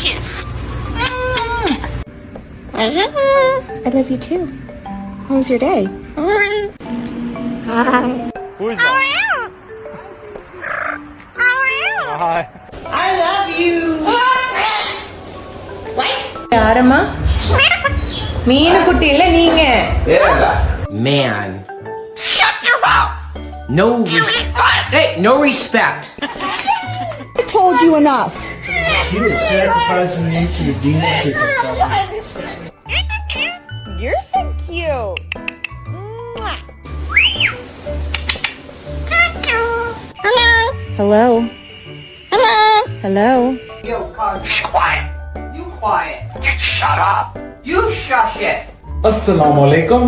kiss. I love you too. How was your day? Who is that? Hi. I love you. யாரம்மா மீன் குட்டி இல்ல நீங்க Man. Shut your mouth. No respect. Hey, no respect. I told you enough. She was sacrificing you to the demons. You're so cute. Hello. Hello. Yo, Cosby. Quiet. You quiet. Shut up. You shush it. Assalamu alaikum.